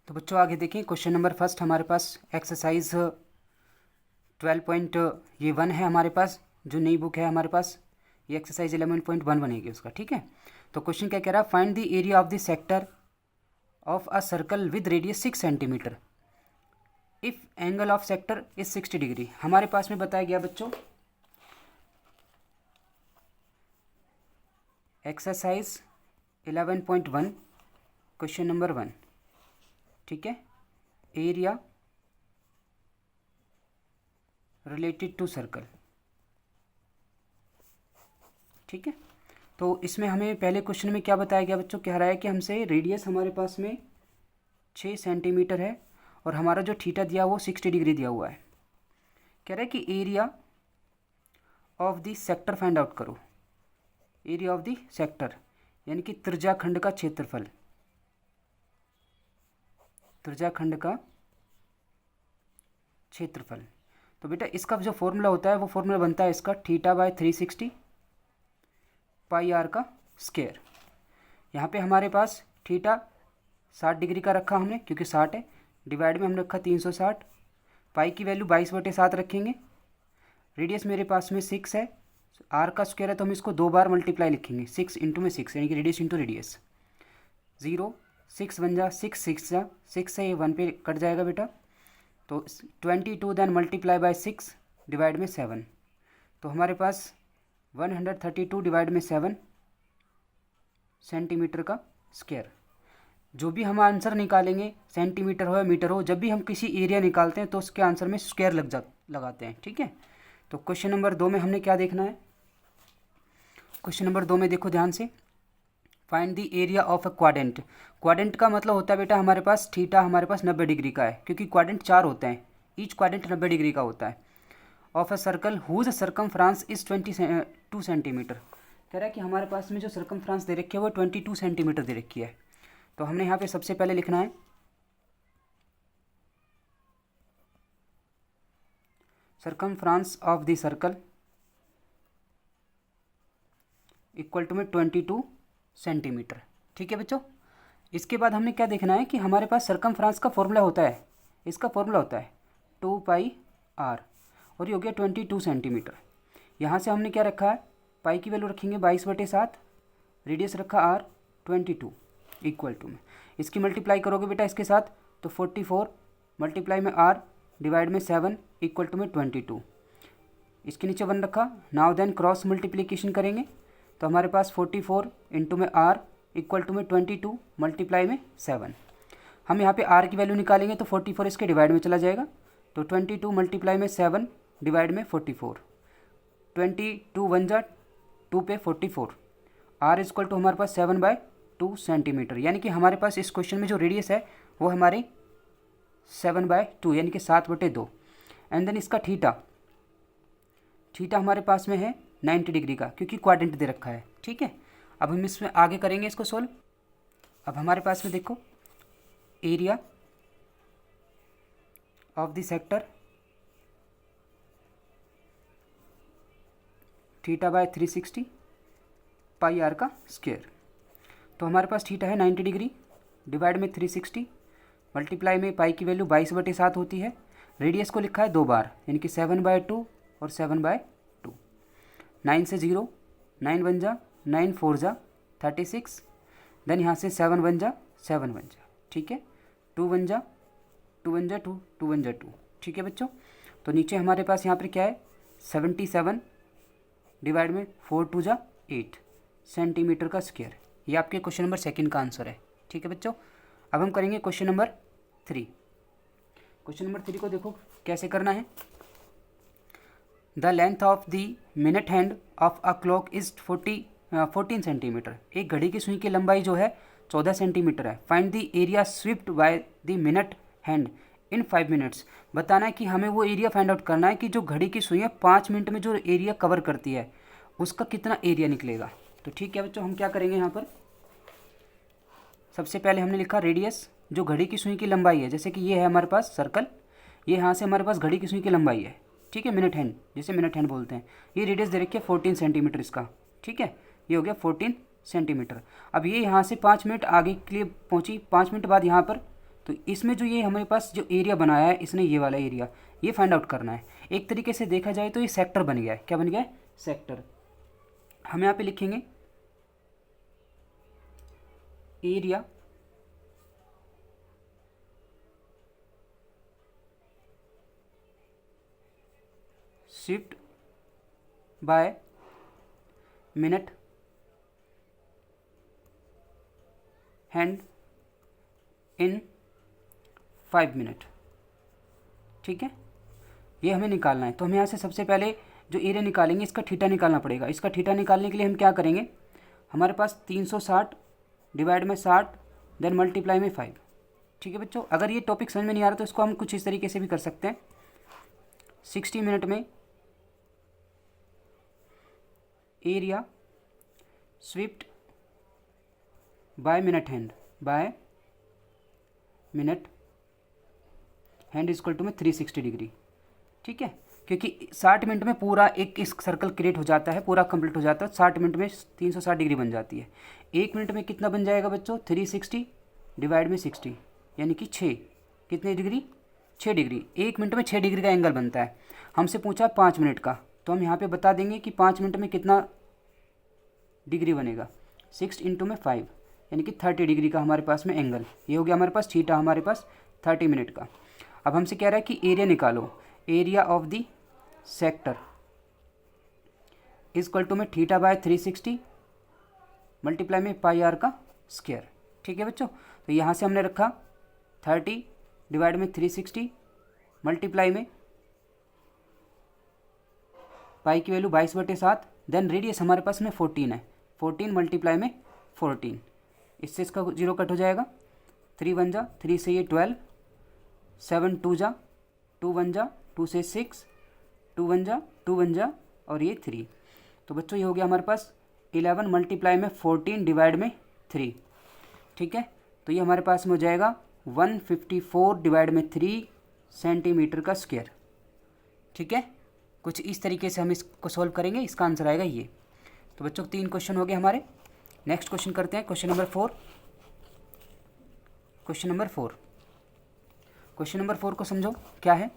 तो बच्चों आगे देखिए क्वेश्चन नंबर फर्स्ट हमारे पास एक्सरसाइज 12.1 है हमारे पास, जो नई बुक है हमारे पास ये एक्सरसाइज 11.1 बनेगी उसका। ठीक है, तो क्वेश्चन क्या कह रहा है, find the area of the sector of a circle with radius 6 centimetre if angle of sector is 60 degree. हमारे पास में बताया गया बच्चों एक्सरसाइज 11.1 क्वेश्चन नंबर 1। ठीक है, एरिया रिलेटेड टू सर्कल। ठीक है, तो इसमें हमें पहले क्वेश्चन में क्या बताया गया बच्चों, कह रहा है कि हमसे रेडियस हमारे पास में 6 सेंटीमीटर है और हमारा जो थीटा दिया वो 60 डिग्री दिया हुआ है। कह रहा है कि area of the sector find out करो। एरिया ऑफ द सेक्टर यानी कि त्रिज्याखंड का क्षेत्रफल, त्रिज्याखंड का क्षेत्रफल। तो बेटा इसका जो फॉर्मूला होता है वो फॉर्मूला बनता है इसका थीटा बाय 360 पाई आर का स्क्वायर। यहाँ पे हमारे पास थीटा 60 डिग्री का रखा हमने क्योंकि 60 है, डिवाइड में हमने रखा 360, पाई की वैल्यू 22/7 रखेंगे। रेडियस मेरे पास में 6 है, आर का स्क्वायर है तो हम इसको 2 बार मल्टीप्लाई लिखेंगे, 6 इंटू में 6 यानी कि रेडियस इंटू रेडियस। 0 6 बन जा 6 6 जा 6 से ये 1 पे कट जाएगा बेटा, तो 22 देन मल्टीप्लाई बाय 6 डिवाइड में 7, तो हमारे पास 132 डिवाइड में 7 सेंटीमीटर का स्क्वायर। जो भी हम आंसर निकालेंगे सेंटीमीटर हो या मीटर हो, जब भी हम किसी एरिया निकालते हैं तो उसके आंसर में स्क्वायर लगाते हैं। ठीक है, तो क्वेश्चन नंबर 2 में हमने क्या देखना है, क्वेश्चन नंबर 2 में देखो ध्यान से, find the area of a quadrant. Quadrant का मतलब होता है बेटा हमारे पास थीटा हमारे पास 90 डिग्री का है क्योंकि क्वाड्रेंट 4 होते हैं, ईच क्वाड्रेंट 90 डिग्री का होता है। Of a circle whose circumference is 22 centimetre. कह रहा है कि हमारे पास में जो सर्कमफ्रांस दे रखी है वो 22 सेंटीमीटर दे रखी है। तो हमने यहाँ पे सबसे पहले लिखना है circumference of the circle equal to में 22 सेंटीमीटर। ठीक है बच्चों, इसके बाद हमने क्या देखना है कि हमारे पास सर्कमफ्रांस का फॉर्मूला होता है, इसका फॉर्मूला होता है 2 पाई आर और ये हो गया 22 सेंटीमीटर। यहाँ से हमने क्या रखा है, पाई की वैल्यू रखेंगे 22/7, रेडियस रखा आर 22 इक्वल टू में इसकी मल्टीप्लाई करोगे बेटा इसके साथ तो 44 मल्टीप्लाई में आर डिवाइड में 7 इक्वल टू में 22, इसके नीचे 1 रखा। नाउ देन क्रॉस मल्टीप्लिकेशन करेंगे तो हमारे पास 44 इंटू में आर इक्वल टू में 22 मल्टीप्लाई में 7। हम यहाँ पे आर की वैल्यू निकालेंगे तो 44 इसके डिवाइड में चला जाएगा, तो 22 मल्टीप्लाई में 7 डिवाइड में 44, 22 1 जा 2 पे 44, आर इक्वल टू हमारे पास 7/2 सेंटीमीटर। यानी कि हमारे पास इस क्वेश्चन में जो रेडियस है वो हमारी 7/2 यानी कि 7/2। एंड देन इसका थीटा हमारे पास में है 90 डिग्री का क्योंकि क्वाड्रेंट दे रखा है। ठीक है, अब हम इसमें आगे करेंगे इसको सोल्व। अब हमारे पास में देखो area of the sector theta by 360 pi r का स्क्वायर। तो हमारे पास थीटा है 90 डिग्री डिवाइड में 360 मल्टीप्लाई में पाई की वैल्यू 22/7 होती है। रेडियस को लिखा है 2 बार यानी कि 7/2 और 7/2। 9 से 0 9 बन जा 9 4 जा 36, देन यहाँ से 7 बन जा 7 बन जा। ठीक है, 2 बन जा 2 बन जा 2 2 बन जा 2। ठीक है बच्चों, तो नीचे हमारे पास यहाँ पर क्या है 77 डिवाइड में 4 2 जा 8 सेंटीमीटर का स्क्वायर। ये आपके क्वेश्चन नंबर 2 का आंसर है। ठीक है बच्चों, अब हम करेंगे क्वेश्चन नंबर 3। क्वेश्चन नंबर 3 को देखो कैसे करना है। The length of the minute hand of a clock is 14 centimetre. एक घड़ी की सुई की लंबाई जो है 14 सेंटीमीटर है। Find the area swept by the minute hand in 5 minutes. बताना है कि हमें वो एरिया फाइंड आउट करना है कि जो घड़ी की सुई है 5 मिनट में जो एरिया कवर करती है उसका कितना एरिया निकलेगा। तो ठीक है बच्चों, हम क्या करेंगे यहाँ पर, सबसे पहले हमने लिखा रेडियस जो घड़ी की सुई की लंबाई है, जैसे कि ये है हमारे पास सर्कल, ये यहाँ से हमारे पास घड़ी की सुई की लंबाई है। ठीक है, मिनट हैंड जिसे मिनट हैंड बोलते हैं। ये रेडियस दे रखी है 14 सेंटीमीटर इसका। ठीक है, ये हो गया 14 सेंटीमीटर। अब ये यहाँ से 5 मिनट आगे के लिए पहुँची, 5 मिनट बाद यहाँ पर तो इसमें जो ये हमारे पास जो एरिया बनाया है इसने, ये वाला एरिया, ये फाइंड आउट करना है। एक तरीके से देखा जाए तो ये सेक्टर बन गया है। क्या बन गया है? सेक्टर। हम यहाँ पे लिखेंगे area shift by minute hand in 5 minute. ठीक है, ये हमें निकालना है। तो हम यहाँ से सबसे पहले जो एरिया निकालेंगे इसका थीटा निकालना पड़ेगा। इसका थीटा निकालने के लिए हम क्या करेंगे, हमारे पास 360 डिवाइड में 60 देन मल्टीप्लाई में 5। ठीक है बच्चों, अगर ये टॉपिक समझ में नहीं आ रहा तो इसको हम कुछ इस तरीके से भी कर सकते हैं। 60 मिनट में area swift by minute hand, by minute hand is equal to में 360 डिग्री। ठीक है, क्योंकि 60 मिनट में पूरा एक इस सर्कल क्रिएट हो जाता है, पूरा कंप्लीट हो जाता है। 60 मिनट में 360 डिग्री बन जाती है। 1 मिनट में कितना बन जाएगा बच्चों? 360 डिवाइड में 60 यानी कि 6, कितने डिग्री? 6 डिग्री। 1 मिनट में 6 डिग्री का एंगल बनता है। हमसे पूछा 5 मिनट का, तो हम यहाँ पे बता देंगे कि 5 मिनट में कितना डिग्री बनेगा। 6 इंटू में 5 यानी कि 30 डिग्री का हमारे पास में एंगल। ये हो गया हमारे पास थीटा, हमारे पास 30 मिनट का। अब हमसे कह रहा है कि एरिया निकालो। Area of the sector is equal to में थीटा बाय 360 मल्टीप्लाई में पाई आर का स्क्वायर। ठीक है बच्चों, तो यहाँ से हमने रखा 30 डिवाइड में 360 मल्टीप्लाई में पाई की वैल्यू 22/7, देन रेडियस हमारे पास में 14 है। 14 मल्टीप्लाई में 14, इससे इसका 0 कट हो जाएगा। 3 1 जा, 3 से ये 12, 7 2 जा, 2 1 जा, 2 से 6, 2 1 जा, 2 1 जा और ये 3। तो बच्चों ये हो गया हमारे पास 11 मल्टीप्लाई में 14 डिवाइड में 3। ठीक है, तो ये हमारे पास में हो जाएगा 154 डिवाइड में 3 सेंटीमीटर का स्क्वायर। ठीक है, कुछ इस तरीके से हम इसको सॉल्व करेंगे, इसका आंसर आएगा ये। तो बच्चों 3 क्वेश्चन हो गए हमारे। नेक्स्ट क्वेश्चन करते हैं, question number 4। Question number 4, question number 4 को समझो क्या है।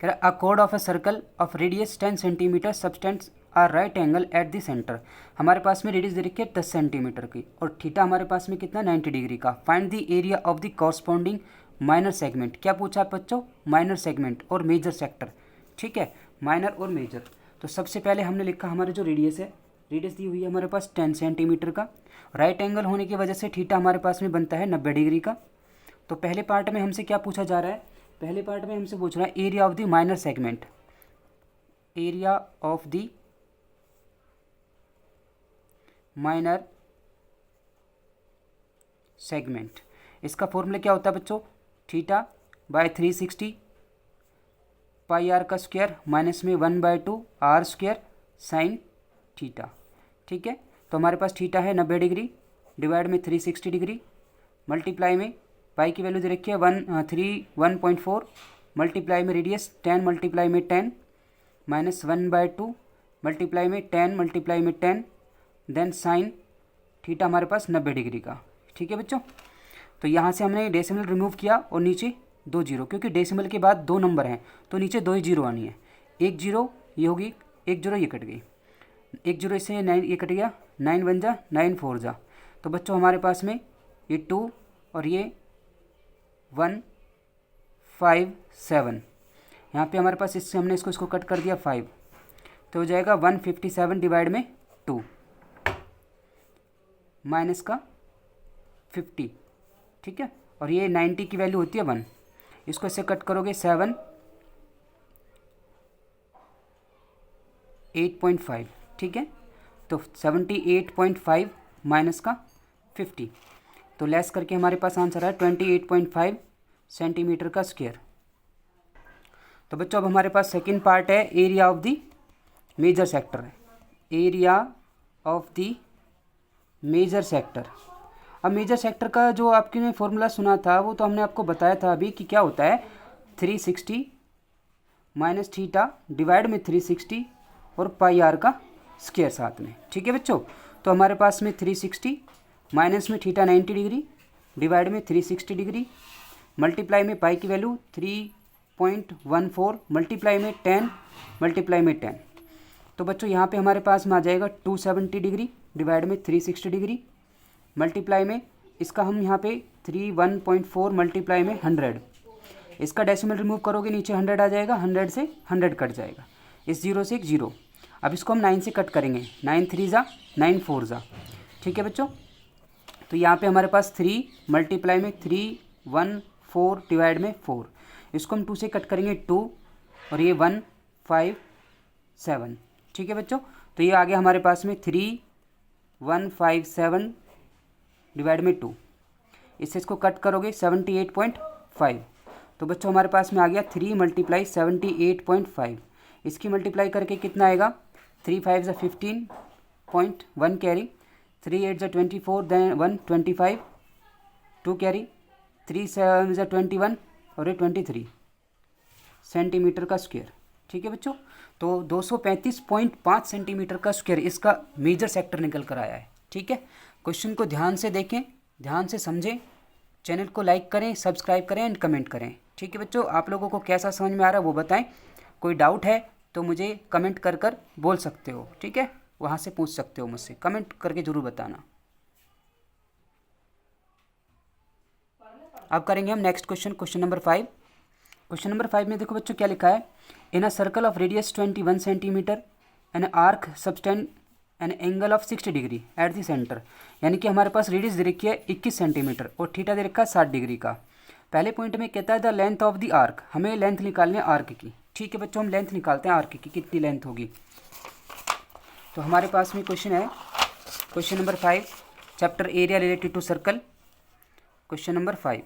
कह रहा है a chord of a circle of radius 10 centimetre subtends a right angle at the centre. हमारे पास में रेडियस दे रखी है 10 सेंटीमीटर की और थीटा हमारे पास में कितना 90 डिग्री का। Find the area of the corresponding minor segment. क्या पूछा बच्चों? माइनर सेगमेंट और मेजर सेक्टर। ठीक है, माइनर और मेजर। तो सबसे पहले हमने लिखा हमारे जो रेडियस है, रेडियस दी हुई है हमारे पास 10 सेंटीमीटर का। राइट एंगल होने की वजह से थीटा हमारे पास में बनता है 90 डिग्री का। तो पहले पार्ट में हमसे क्या पूछा जा रहा है? पहले पार्ट में हमसे पूछ रहा है area of the minor segment. Area of the minor segment, इसका फॉर्मूला क्या होता है बच्चों? थीटा बाय 360 पाई आर का स्क्वायर माइनस में 1/2 आर स्क्वायर साइन थीटा। ठीक है, तो हमारे पास थीटा है 90 डिग्री डिवाइड में 360 डिग्री मल्टीप्लाई में पाई की वैल्यू दे रखी है 1.4 मल्टीप्लाई में रेडियस 10 मल्टीप्लाई में 10 माइनस 1/2 मल्टीप्लाई में 10 मल्टीप्लाई में 10 देन साइन थीटा हमारे पास 90 डिग्री का। ठीक है बच्चों, तो यहाँ से हमने डेसिमल रिमूव किया और नीचे 2 जीरो, क्योंकि डेसिमल के बाद 2 नंबर हैं तो नीचे 2 ही जीरो आनी है। 1 जीरो ये होगी, 1 जीरो ये कट गई, 1 जीरो इससे 9 ये कट गया, 9 1 जा 9 4 जा। तो बच्चों हमारे पास में ये 2 और ये 1 5 7, यहाँ पे हमारे पास इससे हमने इसको कट कर दिया 5, तो हो जाएगा 157 डिवाइड में 2 माइनस का 50। ठीक है, और ये 90 की वैल्यू होती है 1, इसको इससे कट करोगे 7 8.5। ठीक है, तो 78.5 माइनस का 50, तो लेस करके हमारे पास आंसर है 28.5 सेंटीमीटर का स्क्वायर। तो बच्चों अब हमारे पास सेकंड पार्ट है area of the major sector. Area of the major sector. अब मेजर सेक्टर का जो आपने फॉर्मूला सुना था वो तो हमने आपको बताया था अभी कि क्या होता है 360 माइनस थीटा डिवाइड में 360 और पाई आर का स्क्वायर साथ में। ठीक है बच्चों, तो हमारे पास में 360 माइनस में थीटा 90 डिग्री डिवाइड में 360 डिग्री मल्टीप्लाई में पाई की वैल्यू 3.14 मल्टीप्लाई में 10 मल्टीप्लाई में 10। तो बच्चों यहाँ पे हमारे पास में आ जाएगा 270 डिग्री डिवाइड में 360 डिग्री मल्टीप्लाई में इसका हम यहाँ पे 31.4 मल्टीप्लाई में 100। इसका डेसिमल रिमूव करोगे नीचे 100 आ जाएगा, 100 से 100 कट जाएगा, इस 0 से एक 0। अब इसको हम 9 से कट करेंगे, 9 3 ज़ा 9 4 ज़ा। ठीक है बच्चों, तो यहाँ पे हमारे पास 3 मल्टीप्लाई में 314 डिवाइड में 4, इसको हम 2 से कट करेंगे 2 और ये 157। ठीक है बच्चों, तो ये आ गया हमारे पास में 3157 डिवाइड में 2, इससे इसको कट करोगे 78.5। तो बच्चों हमारे पास में आ गया 3 मल्टीप्लाई 78.5। इसकी मल्टीप्लाई करके कितना आएगा, 3 5 ज़ा 15.1 कैरी, 3 8 ज़ा 24 देन 125 2 कैरी, 3 7 ज़ा 21 और ये 23 सेंटीमीटर का स्क्वायर। ठीक है बच्चों, तो 235.5 सेंटीमीटर का स्क्वायर इसका मेजर सेक्टर निकल कर आया है। ठीक है, क्वेश्चन को ध्यान से देखें, ध्यान से समझें, चैनल को लाइक करें, सब्सक्राइब करें एंड कमेंट करें। ठीक है बच्चों, आप लोगों को कैसा समझ में आ रहा है वो बताएं। कोई डाउट है तो मुझे कमेंट कर कर बोल सकते हो। ठीक है, वहाँ से पूछ सकते हो मुझसे, कमेंट करके ज़रूर बताना। अब करेंगे हम next question, question number 5। Question number 5 में देखो बच्चों क्या लिखा है, in a circle of radius 21 centimetre an arc subtend an angle of 60 degree at the centre. यानी कि हमारे पास रेडियस दे रखी है 21 सेंटीमीटर और थीटा दे रखा है 60 डिग्री का। पहले पॉइंट में कहता है the length of the arc, हमें लेंथ निकालनी है आर्क की। ठीक है बच्चों, हम लेंथ निकालते हैं आर्क की, कितनी लेंथ होगी। तो हमारे पास में क्वेश्चन है, question number 5 chapter area related to circle. Question number 5,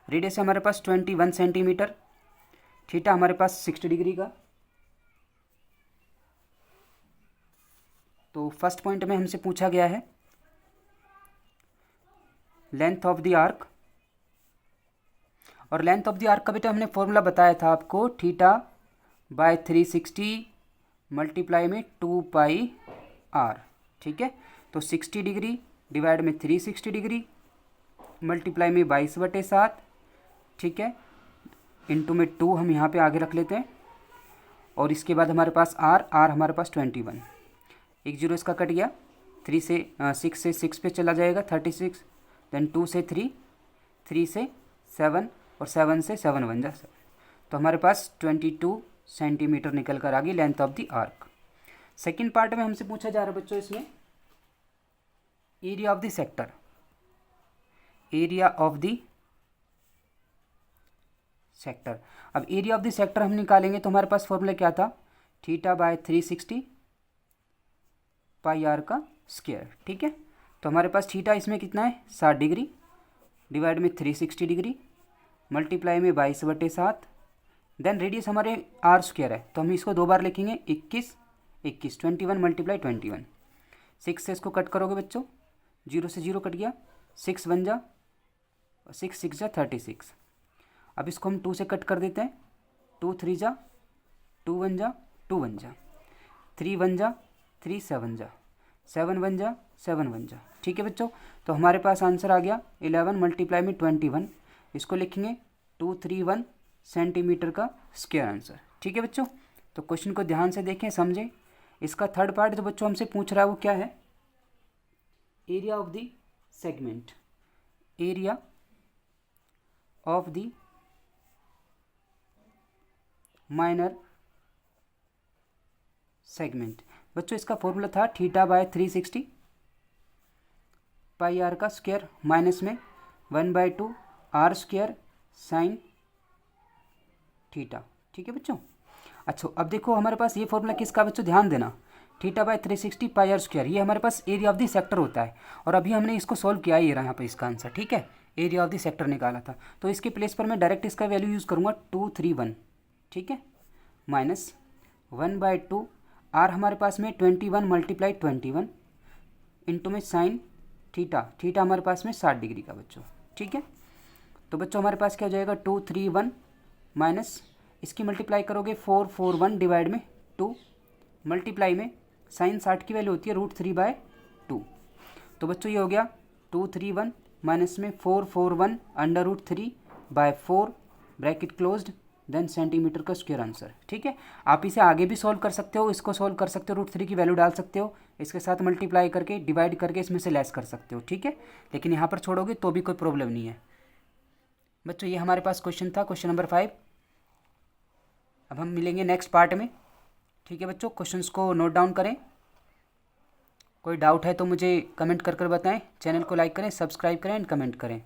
radius है हमारे पास 21 सेंटीमीटर, थीटा हमारे पास 60 डिग्री का। तो फर्स्ट पॉइंट में हमसे पूछा गया है लेंथ ऑफ द आर्क, और लेंथ ऑफ द आर्क का बेटा हमने फॉर्मूला बताया था आपको, थीटा बाय 360 मल्टीप्लाई में 2 पाई आर। ठीक है, तो 60 डिग्री डिवाइड में 360 डिग्री मल्टीप्लाई में 22/7। ठीक है, इनटू में 2 हम यहाँ पे आगे रख लेते हैं, और इसके बाद हमारे पास आर हमारे पास 21, एक 0 इसका कट गया, 3 से 6 से 6 पे चला जाएगा 36, देन 2 से 3, 3 से 7 और 7 से 7 बन जाए। तो हमारे पास 22 सेंटीमीटर निकल कर आ गई length of the arc. Second part में हमसे पूछा जा रहा है बच्चों इसमें area of the sector, area of the sector. अब एरिया ऑफ द सेक्टर हम निकालेंगे तो हमारे पास फॉर्मूला क्या था, थीटा बाय 360 पाई आर का स्क्वायर। ठीक है, तो हमारे पास थीटा इसमें कितना है 60 डिग्री डिवाइड में 360 डिग्री मल्टीप्लाई में 22/7, देन रेडियस हमारे आर स्क्वायर है तो हम इसको 2 बार लिखेंगे, 21 21 मल्टीप्लाई 21। 6 से इसको कट करोगे बच्चों, 0 से 0 कट गया, 6 बन जा, 6 6 जा 36। अब इसको हम 2 से कट कर देते हैं, 2 3 जा 2 1 जा 2 1 जा, 3 1 जा 3 7 जा 7 1 जा 7 1 जा। ठीक है बच्चों, तो हमारे पास आंसर आ गया 11 मल्टीप्लाई में 21, इसको लिखेंगे 231 सेंटीमीटर का स्क्वायर आंसर। ठीक है बच्चों, तो क्वेश्चन को ध्यान से देखें, समझें। इसका थर्ड पार्ट जो बच्चों हमसे पूछ रहा है वो क्या है, area of the segment, area of the minor segment. बच्चों इसका फॉर्मूला था थीटा बाय 360 पाई आर का स्क्वायर माइनस में 1/2 आर स्क्वायर साइन थीटा। ठीक है बच्चों, अच्छा अब देखो हमारे पास ये फॉर्मूला किसका बच्चों, ध्यान देना, theta by 360 pi r square, ये हमारे पास एरिया ऑफ द सेक्टर होता है। और अभी हमने इसको सॉल्व किया है, ये रहा यहाँ पर इसका आंसर। ठीक है, एरिया ऑफ द सेक्टर निकाला था, तो इसके प्लेस पर मैं डायरेक्ट इसका वैल्यू यूज़ करूँगा 231। ठीक है, माइनस 1/2 आर हमारे पास में 21 मल्टीप्लाई 21 इंटू में साइन थीटा, थीटा हमारे पास में 60 डिग्री का बच्चों। ठीक है, तो बच्चों हमारे पास क्या हो जाएगा 231 माइनस इसकी मल्टीप्लाई करोगे 441 डिवाइड में 2 मल्टीप्लाई में साइन 60 की वैल्यू होती है √3/2। तो बच्चों ये हो गया 231 माइनस में 441 √3 by 4 bracket closed then centimetre का स्क्वायर आंसर। ठीक है, आप इसे आगे भी सॉल्व कर सकते हो, इसको सॉल्व कर सकते हो, √3 की वैल्यू डाल सकते हो, इसके साथ मल्टीप्लाई करके डिवाइड करके इसमें से लेस कर सकते हो। ठीक है, लेकिन यहाँ पर छोड़ोगे तो भी कोई प्रॉब्लम नहीं है बच्चों। ये हमारे पास क्वेश्चन था, क्वेश्चन नंबर 5। अब हम मिलेंगे नेक्स्ट पार्ट में। ठीक है बच्चों, क्वेश्चंस को नोट डाउन करें। कोई डाउट है तो मुझे कमेंट कर बताएं। चैनल को लाइक करें, सब्सक्राइब करें एंड कमेंट करें।